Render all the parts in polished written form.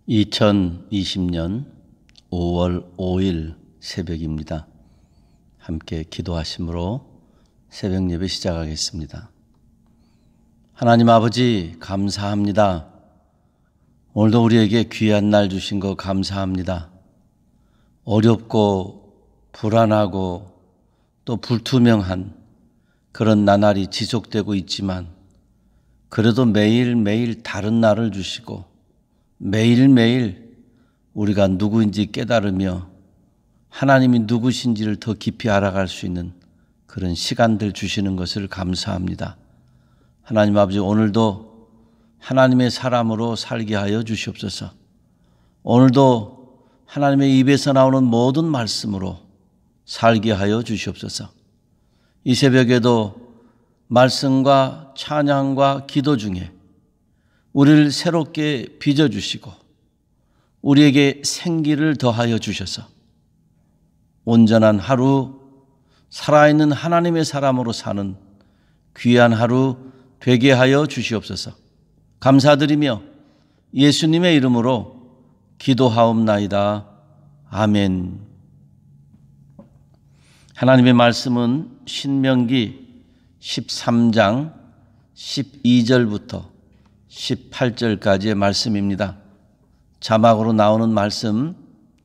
2020년 5월 5일 새벽입니다. 함께 기도하심으로 새벽 예배 시작하겠습니다. 하나님 아버지 감사합니다. 오늘도 우리에게 귀한 날 주신 거 감사합니다. 어렵고 불안하고 또 불투명한 그런 나날이 지속되고 있지만 그래도 매일매일 다른 날을 주시고 매일매일 우리가 누구인지 깨달으며 하나님이 누구신지를 더 깊이 알아갈 수 있는 그런 시간들 주시는 것을 감사합니다. 하나님 아버지, 오늘도 하나님의 사람으로 살게 하여 주시옵소서. 오늘도 하나님의 입에서 나오는 모든 말씀으로 살게 하여 주시옵소서. 이 새벽에도 말씀과 찬양과 기도 중에 우리를 새롭게 빚어주시고 우리에게 생기를 더하여 주셔서 온전한 하루, 살아있는 하나님의 사람으로 사는 귀한 하루 되게 하여 주시옵소서. 감사드리며 예수님의 이름으로 기도하옵나이다. 아멘. 하나님의 말씀은 신명기 13장 12절부터 18절까지의 말씀입니다. 자막으로 나오는 말씀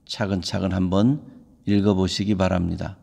차근차근 한번 읽어보시기 바랍니다.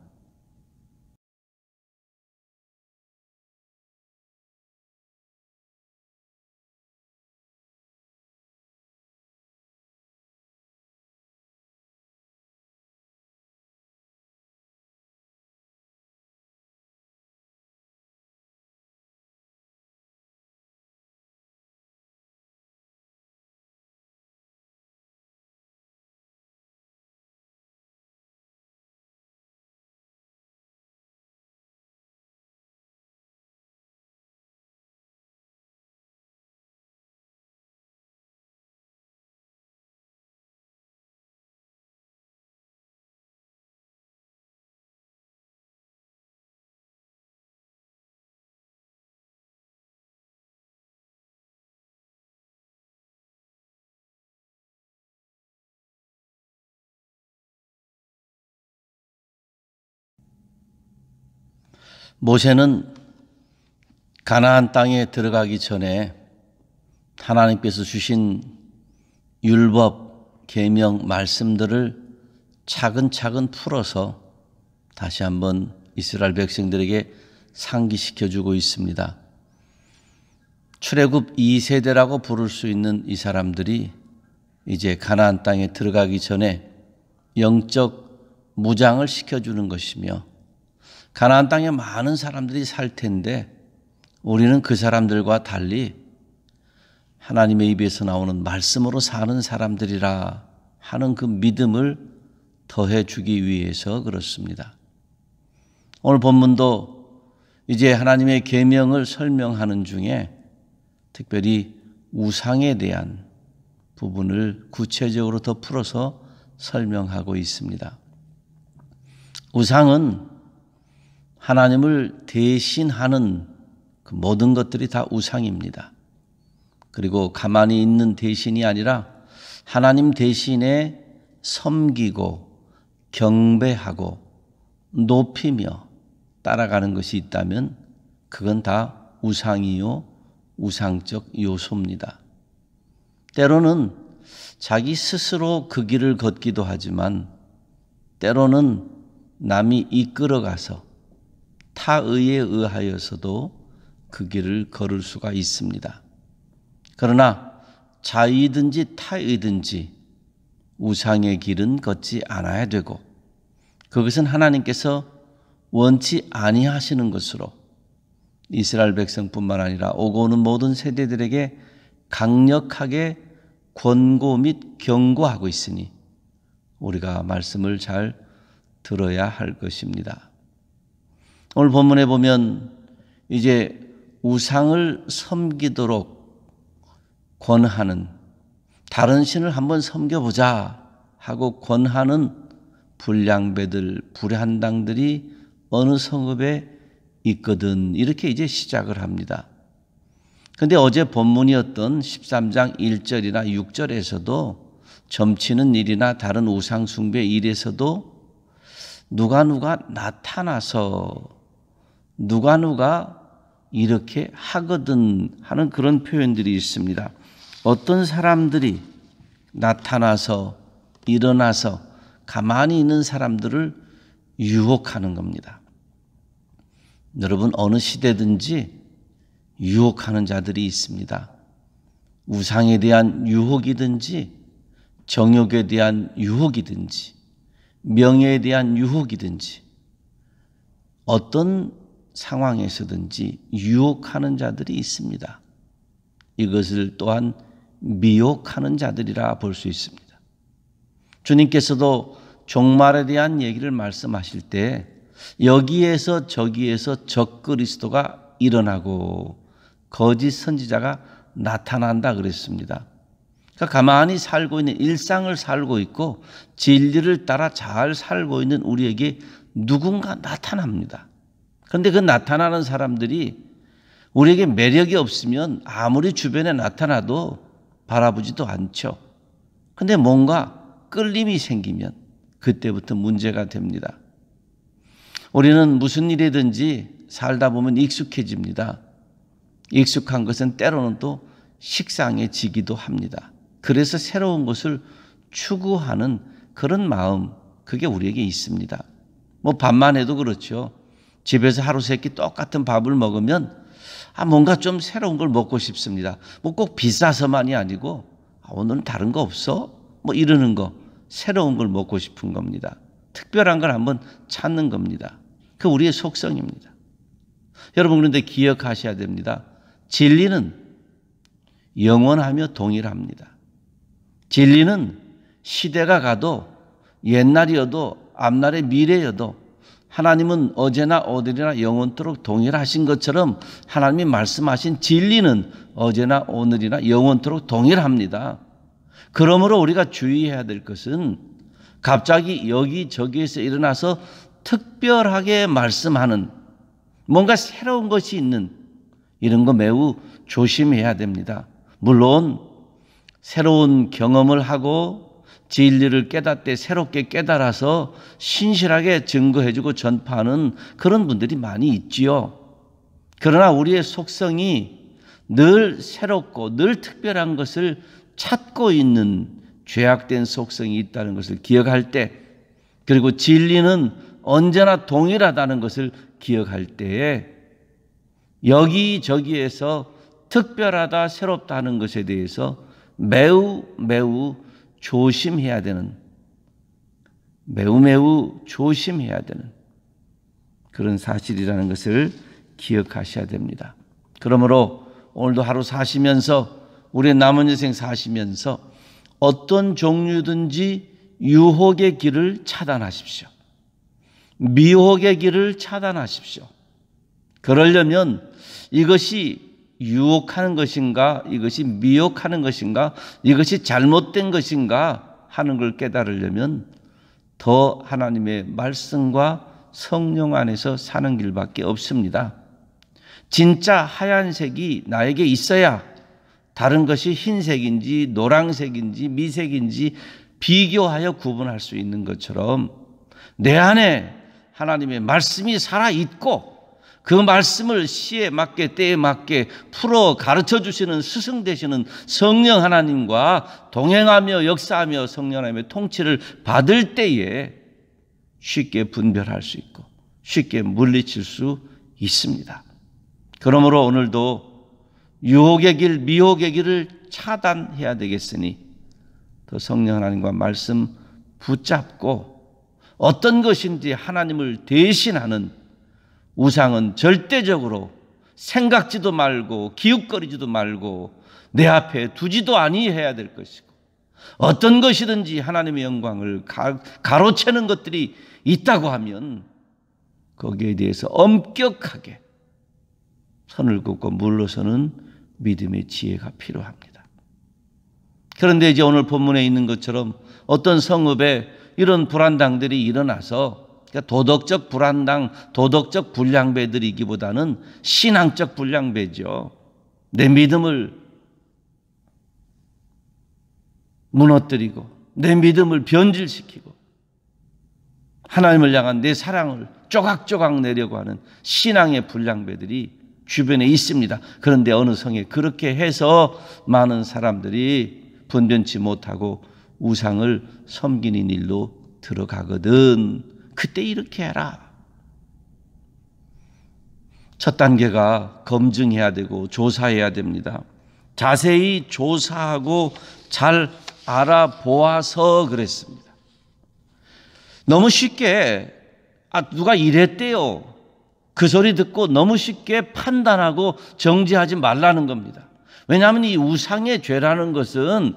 모세는 가나안 땅에 들어가기 전에 하나님께서 주신 율법, 계명, 말씀들을 차근차근 풀어서 다시 한번 이스라엘 백성들에게 상기시켜주고 있습니다. 출애굽 2세대라고 부를 수 있는 이 사람들이 이제 가나안 땅에 들어가기 전에 영적 무장을 시켜주는 것이며 가나안 땅에 많은 사람들이 살 텐데 우리는 그 사람들과 달리 하나님의 입에서 나오는 말씀으로 사는 사람들이라 하는 그 믿음을 더해 주기 위해서 그렇습니다. 오늘 본문도 이제 하나님의 계명을 설명하는 중에 특별히 우상에 대한 부분을 구체적으로 더 풀어서 설명하고 있습니다. 우상은 하나님을 대신하는 그 모든 것들이 다 우상입니다. 그리고 가만히 있는 대신이 아니라 하나님 대신에 섬기고 경배하고 높이며 따라가는 것이 있다면 그건 다 우상이요, 우상적 요소입니다. 때로는 자기 스스로 그 길을 걷기도 하지만 때로는 남이 이끌어가서 타의에 의하여서도 그 길을 걸을 수가 있습니다. 그러나 자의든지 타의든지 우상의 길은 걷지 않아야 되고 그것은 하나님께서 원치 아니하시는 것으로 이스라엘 백성뿐만 아니라 오고 오는 모든 세대들에게 강력하게 권고 및 경고하고 있으니 우리가 말씀을 잘 들어야 할 것입니다. 오늘 본문에 보면 이제 우상을 섬기도록 권하는, 다른 신을 한번 섬겨보자 하고 권하는 불량배들, 불한당들이 어느 성읍에 있거든, 이렇게 이제 시작을 합니다. 그런데 어제 본문이었던 13장 1절이나 6절에서도 점치는 일이나 다른 우상 숭배 일에서도 누가 나타나서 누가 이렇게 하거든 하는 그런 표현들이 있습니다. 어떤 사람들이 나타나서 일어나서 가만히 있는 사람들을 유혹하는 겁니다. 여러분, 어느 시대든지 유혹하는 자들이 있습니다. 우상에 대한 유혹이든지 정욕에 대한 유혹이든지 명예에 대한 유혹이든지 어떤 상황에서든지 유혹하는 자들이 있습니다. 이것을 또한 미혹하는 자들이라 볼 수 있습니다. 주님께서도 종말에 대한 얘기를 말씀하실 때 여기에서 저기에서 적그리스도가 일어나고 거짓 선지자가 나타난다 그랬습니다. 그러니까 가만히 살고 있는 일상을 살고 있고 진리를 따라 잘 살고 있는 우리에게 누군가 나타납니다. 그런데 그 나타나는 사람들이 우리에게 매력이 없으면 아무리 주변에 나타나도 바라보지도 않죠. 그런데 뭔가 끌림이 생기면 그때부터 문제가 됩니다. 우리는 무슨 일이든지 살다 보면 익숙해집니다. 익숙한 것은 때로는 또 식상해지기도 합니다. 그래서 새로운 것을 추구하는 그런 마음, 그게 우리에게 있습니다. 밥만 해도 그렇죠. 집에서 하루 세 끼 똑같은 밥을 먹으면 뭔가 좀 새로운 걸 먹고 싶습니다. 꼭 비싸서만이 아니고 오늘은 다른 거 없어? 이러는 거, 새로운 걸 먹고 싶은 겁니다. 특별한 걸 한번 찾는 겁니다. 그 우리의 속성입니다. 여러분, 그런데 기억하셔야 됩니다. 진리는 영원하며 동일합니다. 진리는 시대가 가도 옛날이어도 앞날의 미래여도 하나님은 어제나 오늘이나 영원토록 동일하신 것처럼 하나님이 말씀하신 진리는 어제나 오늘이나 영원토록 동일합니다. 그러므로 우리가 주의해야 될 것은 갑자기 여기저기에서 일어나서 특별하게 말씀하는 뭔가 새로운 것이 있는 이런 거 매우 조심해야 됩니다. 물론 새로운 경험을 하고 진리를 깨닫되 새롭게 깨달아서 신실하게 증거해주고 전파하는 그런 분들이 많이 있지요. 그러나 우리의 속성이 늘 새롭고 늘 특별한 것을 찾고 있는 죄악된 속성이 있다는 것을 기억할 때, 그리고 진리는 언제나 동일하다는 것을 기억할 때에 여기저기에서 특별하다, 새롭다 하는 것에 대해서 매우 조심해야 되는, 매우 조심해야 되는 그런 사실이라는 것을 기억하셔야 됩니다. 그러므로 오늘도 하루 사시면서, 우리의 남은 인생 사시면서 어떤 종류든지 유혹의 길을 차단하십시오. 미혹의 길을 차단하십시오. 그러려면 이것이 유혹하는 것인가, 이것이 미혹하는 것인가, 이것이 잘못된 것인가 하는 걸 깨달으려면 더 하나님의 말씀과 성령 안에서 사는 길밖에 없습니다. 진짜 하얀색이 나에게 있어야 다른 것이 흰색인지 노란색인지 미색인지 비교하여 구분할 수 있는 것처럼 내 안에 하나님의 말씀이 살아있고 그 말씀을 시에 맞게 때에 맞게 풀어 가르쳐 주시는 스승 되시는 성령 하나님과 동행하며 역사하며 성령 하나님의 통치를 받을 때에 쉽게 분별할 수 있고 쉽게 물리칠 수 있습니다. 그러므로 오늘도 유혹의 길, 미혹의 길을 차단해야 되겠으니 더 성령 하나님과 말씀 붙잡고 어떤 것인지 하나님을 대신하는 우상은 절대적으로 생각지도 말고 기웃거리지도 말고 내 앞에 두지도 아니해야 될 것이고, 어떤 것이든지 하나님의 영광을 가로채는 것들이 있다고 하면 거기에 대해서 엄격하게 선을 긋고 물러서는 믿음의 지혜가 필요합니다. 그런데 이제 오늘 본문에 있는 것처럼 어떤 성읍에 이런 불안당들이 일어나서, 그러니까 도덕적 불안당, 도덕적 불량배들이기보다는 신앙적 불량배죠. 내 믿음을 무너뜨리고 내 믿음을 변질시키고 하나님을 향한 내 사랑을 조각조각 내려고 하는 신앙의 불량배들이 주변에 있습니다. 그런데 어느 성에 그렇게 해서 많은 사람들이 분변치 못하고 우상을 섬기는 일로 들어가거든. 그때 이렇게 해라. 첫 단계가 검증해야 되고 조사해야 됩니다. 자세히 조사하고 잘 알아보아서 그랬습니다. 너무 쉽게 누가 이랬대요. 그 소리 듣고 너무 쉽게 판단하고 정죄하지 말라는 겁니다. 왜냐하면 이 우상의 죄라는 것은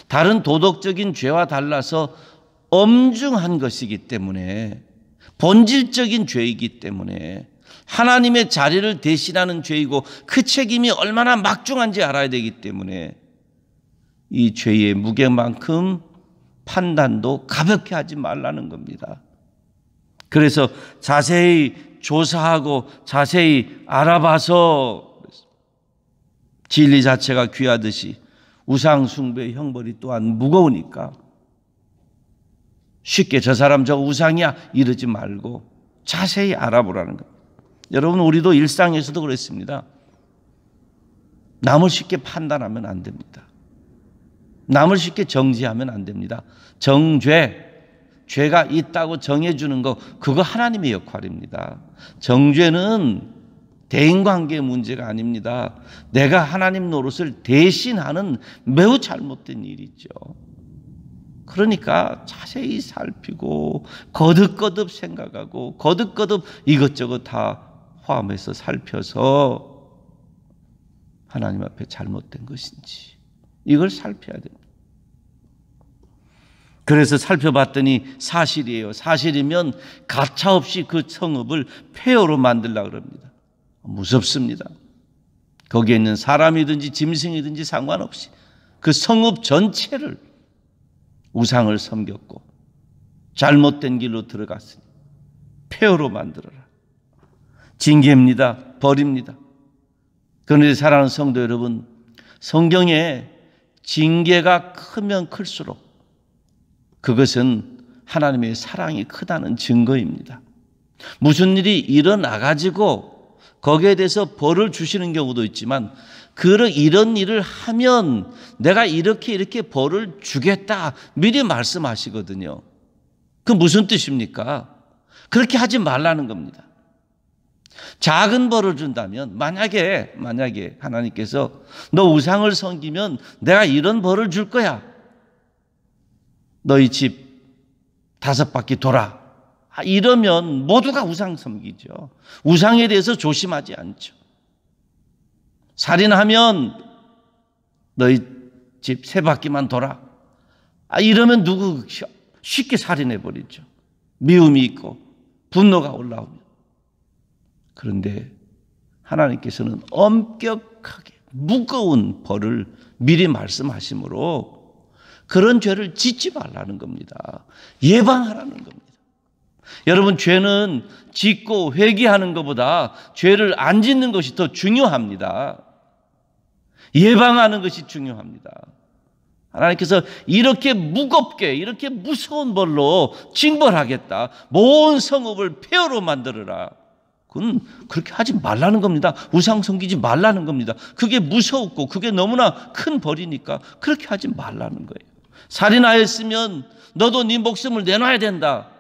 다른 도덕적인 죄와 달라서 엄중한 것이기 때문에, 본질적인 죄이기 때문에 하나님의 자리를 대신하는 죄이고 그 책임이 얼마나 막중한지 알아야 되기 때문에 이 죄의 무게만큼 판단도 가볍게 하지 말라는 겁니다. 그래서 자세히 조사하고 자세히 알아봐서, 진리 자체가 귀하듯이 우상 숭배의 형벌이 또한 무거우니까 쉽게 저 사람 저 우상이야 이러지 말고 자세히 알아보라는 겁니다. 여러분, 우리도 일상에서도 그렇습니다. 남을 쉽게 판단하면 안 됩니다. 남을 쉽게 정죄하면 안 됩니다. 정죄, 죄가 있다고 정해주는 거, 그거 하나님의 역할입니다. 정죄는 대인관계의 문제가 아닙니다. 내가 하나님 노릇을 대신하는 매우 잘못된 일이죠. 그러니까 자세히 살피고 거듭거듭 생각하고 거듭거듭 이것저것 다 포함해서 살펴서 하나님 앞에 잘못된 것인지 이걸 살펴야 됩니다. 그래서 살펴봤더니 사실이에요. 사실이면 가차없이 그 성읍을 폐허로 만들려고 합니다. 무섭습니다. 거기에 있는 사람이든지 짐승이든지 상관없이 그 성읍 전체를 우상을 섬겼고 잘못된 길로 들어갔으니 폐허로 만들어라. 징계입니다. 벌입니다. 그런데 사랑하는 성도 여러분, 성경에 징계가 크면 클수록 그것은 하나님의 사랑이 크다는 증거입니다. 무슨 일이 일어나가지고 거기에 대해서 벌을 주시는 경우도 있지만, 이런 일을 하면 내가 이렇게 벌을 주겠다 미리 말씀하시거든요. 그 무슨 뜻입니까? 그렇게 하지 말라는 겁니다. 작은 벌을 준다면, 만약에 하나님께서 너 우상을 섬기면 내가 이런 벌을 줄 거야. 너희 집 5바퀴 돌아. 이러면 모두가 우상 섬기죠. 우상에 대해서 조심하지 않죠. 살인하면 너희 집 3바퀴만 돌아. 이러면 누구 쉽게 살인해버리죠. 미움이 있고 분노가 올라오면. 그런데 하나님께서는 엄격하게 무거운 벌을 미리 말씀하심으로 그런 죄를 짓지 말라는 겁니다. 예방하라는 겁니다. 여러분, 죄는 짓고 회개하는 것보다 죄를 안 짓는 것이 더 중요합니다. 예방하는 것이 중요합니다. 하나님께서 이렇게 무겁게, 이렇게 무서운 벌로 징벌하겠다. 모든 성읍을 폐허로 만들어라. 그건 그렇게 하지 말라는 겁니다. 우상 섬기지 말라는 겁니다. 그게 무서웠고 그게 너무나 큰 벌이니까 그렇게 하지 말라는 거예요. 살인하였으면 너도 네 목숨을 내놔야 된다.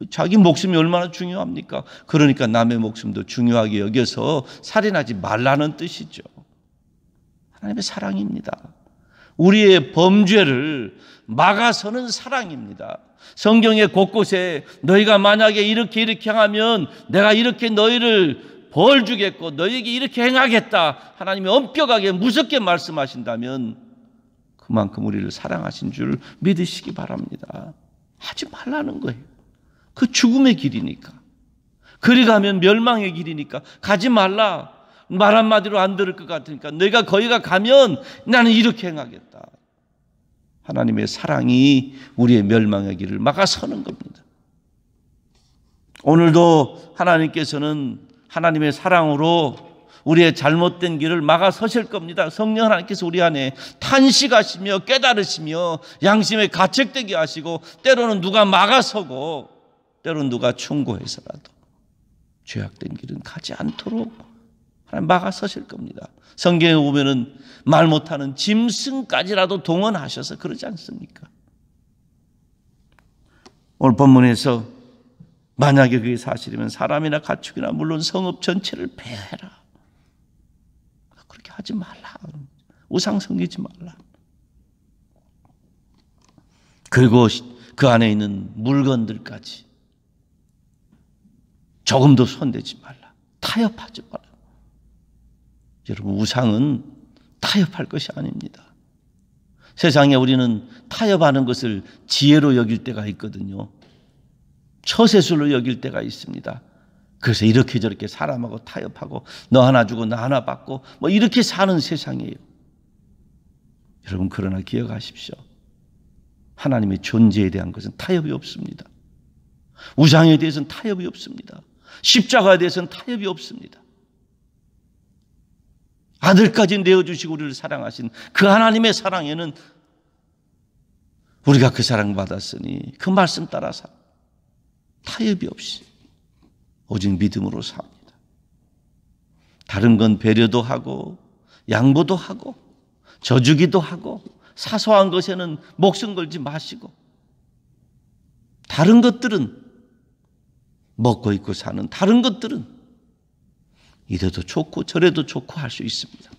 자기 목숨이 얼마나 중요합니까? 그러니까 남의 목숨도 중요하게 여겨서 살인하지 말라는 뜻이죠. 하나님의 사랑입니다. 우리의 범죄를 막아서는 사랑입니다. 성경의 곳곳에 너희가 만약에 이렇게 하면 내가 이렇게 너희를 벌 주겠고 너희에게 이렇게 행하겠다. 하나님이 엄격하게 무섭게 말씀하신다면 그만큼 우리를 사랑하신 줄 믿으시기 바랍니다. 하지 말라는 거예요. 그 죽음의 길이니까. 그리 가면 멸망의 길이니까 가지 말라. 말 한마디로 안 들을 것 같으니까 너희가 거기가 가면 나는 이렇게 행하겠다. 하나님의 사랑이 우리의 멸망의 길을 막아서는 겁니다. 오늘도 하나님께서는 하나님의 사랑으로 우리의 잘못된 길을 막아서실 겁니다. 성령 하나님께서 우리 안에 탄식하시며 깨달으시며 양심에 가책되게 하시고 때로는 누가 막아서고 때로는 누가 충고해서라도 죄악된 길은 가지 않도록 하나님 막아서실 겁니다. 성경에 보면은 말 못하는 짐승까지라도 동원하셔서 그러지 않습니까? 오늘 본문에서 만약에 그게 사실이면 사람이나 가축이나 물론 성읍 전체를 폐해라. 그렇게 하지 말라. 우상 섬기지 말라. 그리고 그 안에 있는 물건들까지 조금도 손대지 말라. 타협하지 말라. 여러분, 우상은 타협할 것이 아닙니다. 세상에 우리는 타협하는 것을 지혜로 여길 때가 있거든요. 처세술로 여길 때가 있습니다. 그래서 이렇게 저렇게 사람하고 타협하고 너 하나 주고 나 하나 받고 뭐 이렇게 사는 세상이에요. 여러분, 그러나 기억하십시오. 하나님의 존재에 대한 것은 타협이 없습니다. 우상에 대해서는 타협이 없습니다. 십자가에 대해서는 타협이 없습니다. 아들까지 내어주시고 우리를 사랑하신 그 하나님의 사랑에는 우리가 그 사랑받았으니 그 말씀 따라 사 타협이 없이 오직 믿음으로 삽니다. 다른 건 배려도 하고 양보도 하고 져주기도 하고 사소한 것에는 목숨 걸지 마시고 다른 것들은 먹고 입고 사는 다른 것들은 이래도 좋고 저래도 좋고 할 수 있습니다.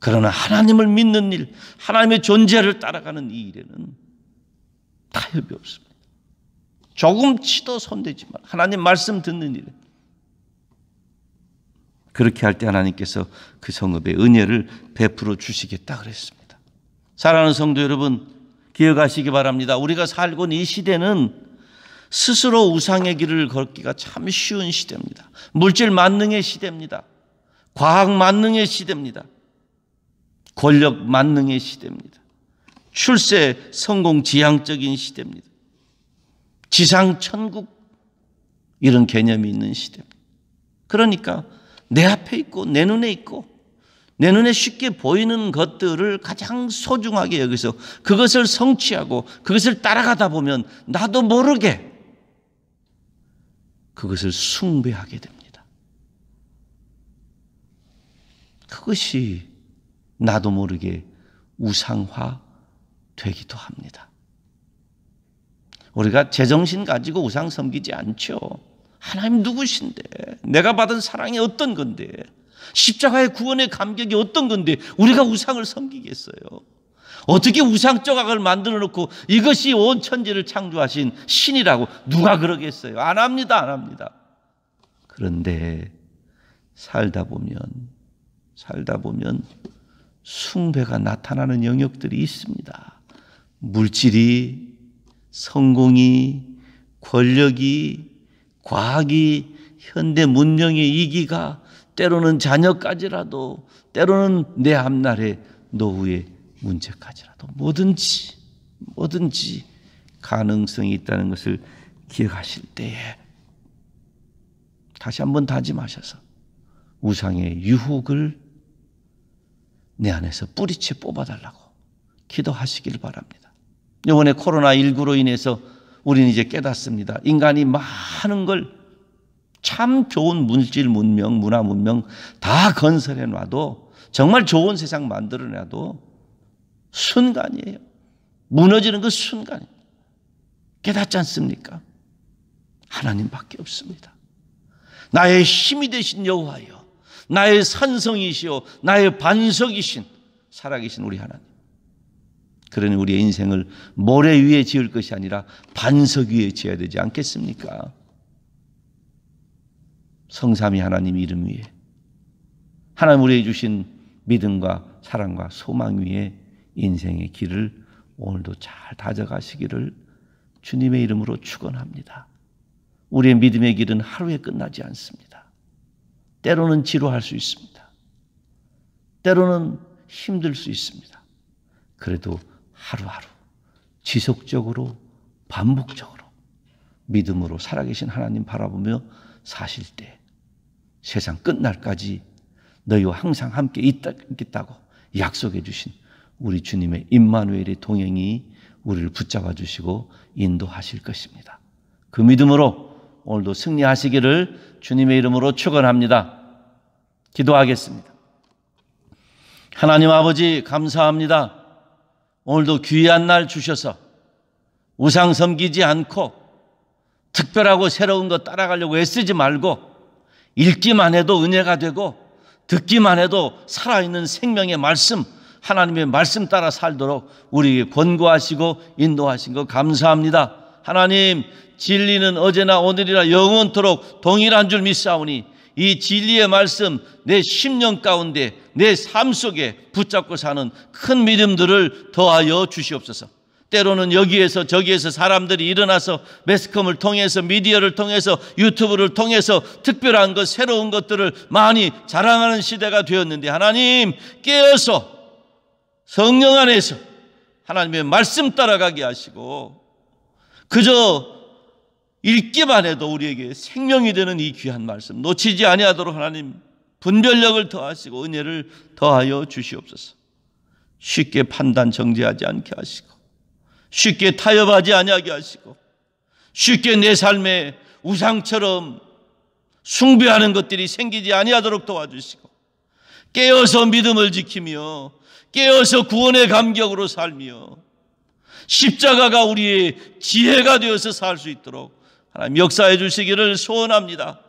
그러나 하나님을 믿는 일, 하나님의 존재를 따라가는 이 일에는 타협이 없습니다. 조금치도 손대지 말. 하나님 말씀 듣는 일에 그렇게 할 때 하나님께서 그 성읍에 은혜를 베풀어 주시겠다 그랬습니다. 사랑하는 성도 여러분, 기억하시기 바랍니다. 우리가 살고 있는 이 시대는 스스로 우상의 길을 걷기가 참 쉬운 시대입니다. 물질 만능의 시대입니다. 과학 만능의 시대입니다. 권력 만능의 시대입니다. 출세 성공 지향적인 시대입니다. 지상 천국 이런 개념이 있는 시대입니다. 그러니까 내 앞에 있고 내 눈에 있고 내 눈에 쉽게 보이는 것들을 가장 소중하게 여기서 그것을 성취하고 그것을 따라가다 보면 나도 모르게 그것을 숭배하게 됩니다. 그것이 나도 모르게 우상화 되기도 합니다. 우리가 제정신 가지고 우상 섬기지 않죠. 하나님 누구신데? 내가 받은 사랑이 어떤 건데? 십자가의 구원의 감격이 어떤 건데 우리가 우상을 섬기겠어요? 어떻게 우상 조각을 만들어 놓고 이것이 온 천지를 창조하신 신이라고 누가 그러겠어요? 안 합니다. 안 합니다. 그런데 살다 보면 숭배가 나타나는 영역들이 있습니다. 물질이, 성공이, 권력이, 과학이, 현대 문명의 이기가, 때로는 자녀까지라도, 때로는 내 앞날의 노후의 문제까지라도 뭐든지 가능성이 있다는 것을 기억하실 때에 다시 한번 다짐하셔서 우상의 유혹을 내 안에서 뿌리채 뽑아달라고 기도하시길 바랍니다. 이번에 코로나19로 인해서 우리는 이제 깨닫습니다. 인간이 많은 걸 참 좋은 물질 문명, 문화 문명 다 건설해 놔도 정말 좋은 세상 만들어 놔도 순간이에요. 무너지는 그 순간이에요. 깨닫지 않습니까? 하나님밖에 없습니다. 나의 힘이 되신 여호와여, 나의 산성이시오, 나의 반석이신 살아계신 우리 하나님. 그러니 우리의 인생을 모래 위에 지을 것이 아니라 반석 위에 지어야 되지 않겠습니까? 성삼위 하나님 이름 위에, 하나님 우리에게 주신 믿음과 사랑과 소망 위에 인생의 길을 오늘도 잘 다져가시기를 주님의 이름으로 축원합니다. 우리의 믿음의 길은 하루에 끝나지 않습니다. 때로는 지루할 수 있습니다. 때로는 힘들 수 있습니다. 그래도 하루하루 지속적으로 반복적으로 믿음으로 살아계신 하나님 바라보며 사실 때 세상 끝날까지 너희와 항상 함께 있겠다고 약속해 주신 우리 주님의 임마누엘의 동행이 우리를 붙잡아 주시고 인도하실 것입니다. 그 믿음으로 오늘도 승리하시기를 주님의 이름으로 축원합니다. 기도하겠습니다. 하나님 아버지 감사합니다. 오늘도 귀한 날 주셔서 우상 섬기지 않고 특별하고 새로운 것 따라가려고 애쓰지 말고 읽기만 해도 은혜가 되고 듣기만 해도 살아있는 생명의 말씀, 하나님의 말씀 따라 살도록 우리에게 권고하시고 인도하신 것 감사합니다. 하나님, 진리는 어제나 오늘이나 영원토록 동일한 줄 믿사오니 이 진리의 말씀 내 심령 가운데 내 삶 속에 붙잡고 사는 큰 믿음들을 더하여 주시옵소서. 때로는 여기에서 저기에서 사람들이 일어나서 매스컴을 통해서 미디어를 통해서 유튜브를 통해서 특별한 것 새로운 것들을 많이 자랑하는 시대가 되었는데 하나님 깨어서 성령 안에서 하나님의 말씀 따라가게 하시고 그저 읽기만 해도 우리에게 생명이 되는 이 귀한 말씀 놓치지 아니하도록 하나님 분별력을 더하시고 은혜를 더하여 주시옵소서. 쉽게 판단 정죄하지 않게 하시고 쉽게 타협하지 아니하게 하시고 쉽게 내 삶에 우상처럼 숭배하는 것들이 생기지 아니하도록 도와주시고 깨어서 믿음을 지키며 깨어서 구원의 감격으로 살며 십자가가 우리의 지혜가 되어서 살 수 있도록 하나님 역사해 주시기를 소원합니다.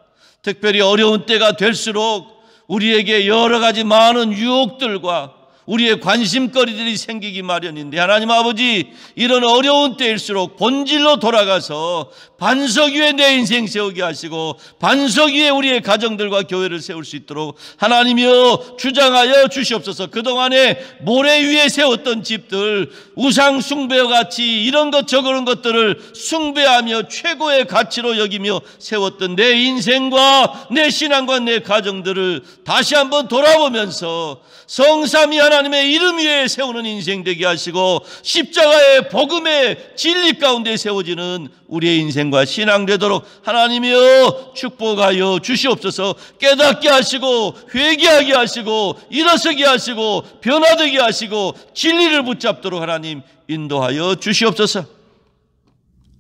특별히 어려운 때가 될수록 우리에게 여러 가지 많은 유혹들과 우리의 관심거리들이 생기기 마련인데 하나님 아버지 이런 어려운 때일수록 본질로 돌아가서 반석 위에 내 인생 세우게 하시고 반석 위에 우리의 가정들과 교회를 세울 수 있도록 하나님이여 주장하여 주시옵소서. 그동안에 모래 위에 세웠던 집들 우상 숭배와 같이 이런 것 저런 것들을 숭배하며 최고의 가치로 여기며 세웠던 내 인생과 내 신앙과 내 가정들을 다시 한번 돌아보면서 성삼위 하나님의 이름 위에 세우는 인생 되게 하시고 십자가의 복음의 진리 가운데 세워지는 우리의 인생과 신앙 되도록 하나님이여 축복하여 주시옵소서. 깨닫게 하시고 회개하게 하시고 일어서게 하시고 변화되게 하시고 진리를 붙잡도록 하나님 인도하여 주시옵소서.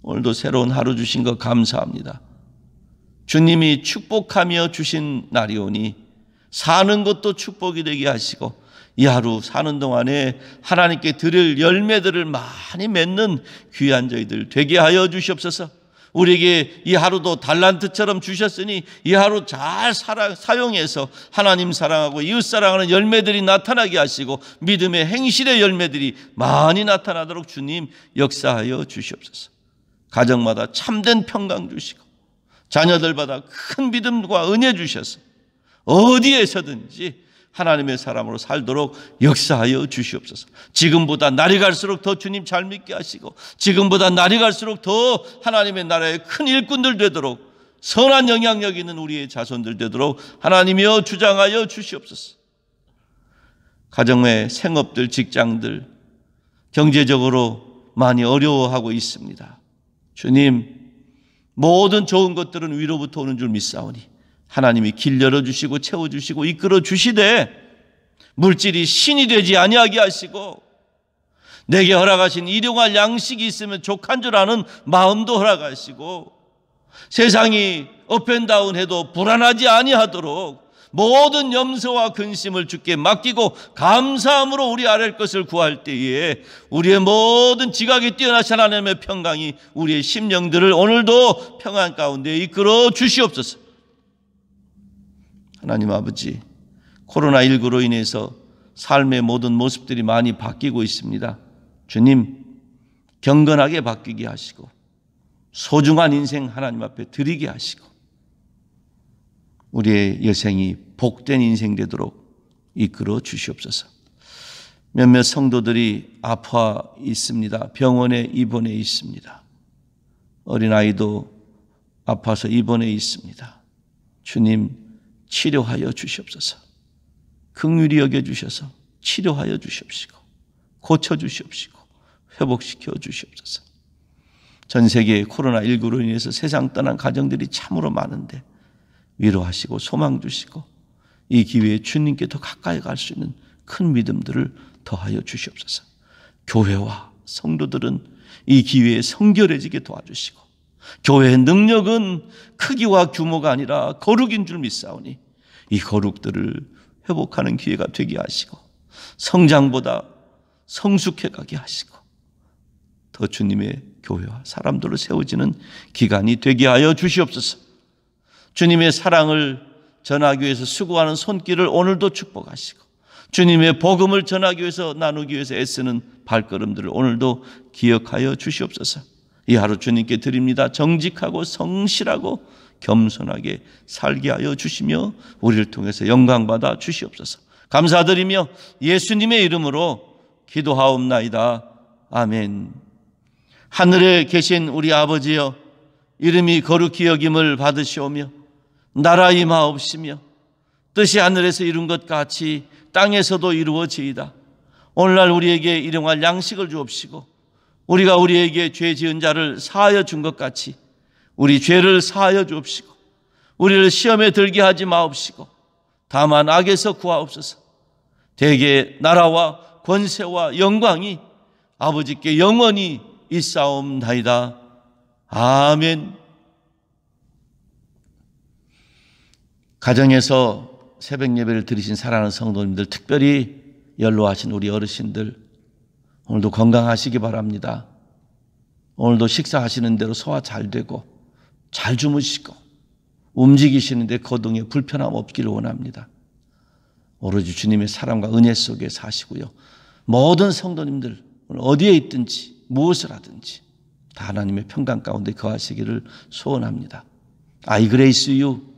오늘도 새로운 하루 주신 것 감사합니다. 주님이 축복하며 주신 날이오니 사는 것도 축복이 되게 하시고 이 하루 사는 동안에 하나님께 드릴 열매들을 많이 맺는 귀한 저희들 되게 하여 주시옵소서. 우리에게 이 하루도 달란트처럼 주셨으니 이 하루 잘 사용해서 하나님 사랑하고 이웃 사랑하는 열매들이 나타나게 하시고 믿음의 행실의 열매들이 많이 나타나도록 주님 역사하여 주시옵소서. 가정마다 참된 평강 주시고 자녀들마다 큰 믿음과 은혜 주셔서 어디에서든지 하나님의 사람으로 살도록 역사하여 주시옵소서. 지금보다 날이 갈수록 더 주님 잘 믿게 하시고 지금보다 날이 갈수록 더 하나님의 나라의 큰 일꾼들 되도록 선한 영향력 있는 우리의 자손들 되도록 하나님이여 주장하여 주시옵소서. 가정의 생업들 직장들 경제적으로 많이 어려워하고 있습니다. 주님 모든 좋은 것들은 위로부터 오는 줄 믿사오니 하나님이 길 열어주시고 채워주시고 이끌어주시되 물질이 신이 되지 아니하게 하시고 내게 허락하신 일용할 양식이 있으면 족한 줄 아는 마음도 허락하시고 세상이 업앤다운해도 불안하지 아니하도록 모든 염소와 근심을 주께 맡기고 감사함으로 우리 아랠 것을 구할 때에 우리의 모든 지각이 뛰어나신 하나님의 평강이 우리의 심령들을 오늘도 평안 가운데 이끌어 주시옵소서. 하나님 아버지 코로나19로 인해서 삶의 모든 모습들이 많이 바뀌고 있습니다. 주님 경건하게 바뀌게 하시고 소중한 인생 하나님 앞에 드리게 하시고 우리의 여생이 복된 인생 되도록 이끌어 주시옵소서. 몇몇 성도들이 아파 있습니다. 병원에 입원해 있습니다. 어린아이도 아파서 입원해 있습니다. 주님 치료하여 주시옵소서. 긍휼히 여겨주셔서 치료하여 주시옵시고 고쳐주시옵시고 회복시켜 주시옵소서. 전 세계 코로나19로 인해서 세상 떠난 가정들이 참으로 많은데 위로하시고 소망 주시고 이 기회에 주님께 더 가까이 갈 수 있는 큰 믿음들을 더하여 주시옵소서. 교회와 성도들은 이 기회에 성결해지게 도와주시고, 교회의 능력은 크기와 규모가 아니라 거룩인 줄 믿사오니 이 거룩들을 회복하는 기회가 되게 하시고, 성장보다 성숙해 가게 하시고, 더 주님의 교회와 사람들로 세워지는 기간이 되게 하여 주시옵소서. 주님의 사랑을 전하기 위해서 수고하는 손길을 오늘도 축복하시고, 주님의 복음을 전하기 위해서 나누기 위해서 애쓰는 발걸음들을 오늘도 기억하여 주시옵소서. 이 하루 주님께 드립니다. 정직하고 성실하고 겸손하게 살게 하여 주시며 우리를 통해서 영광받아 주시옵소서. 감사드리며 예수님의 이름으로 기도하옵나이다. 아멘. 하늘에 계신 우리 아버지여, 이름이 거룩히 여김을 받으시오며 나라 임하옵시며 뜻이 하늘에서 이룬 것 같이 땅에서도 이루어지이다. 오늘날 우리에게 일용할 양식을 주옵시고, 우리가 우리에게 죄 지은 자를 사하여 준 것 같이 우리 죄를 사하여 주옵시고, 우리를 시험에 들게 하지 마옵시고 다만 악에서 구하옵소서. 대개 나라와 권세와 영광이 아버지께 영원히 있사옵나이다. 아멘. 가정에서 새벽 예배를 드리신 사랑하는 성도님들, 특별히 연로하신 우리 어르신들, 오늘도 건강하시기 바랍니다. 오늘도 식사하시는 대로 소화 잘 되고 잘 주무시고 움직이시는데 거동에 불편함 없기를 원합니다. 오로지 주님의 사랑과 은혜 속에 사시고요. 모든 성도님들 오늘 어디에 있든지 무엇을 하든지 다 하나님의 평강 가운데 거하시기를 소원합니다. I grace you.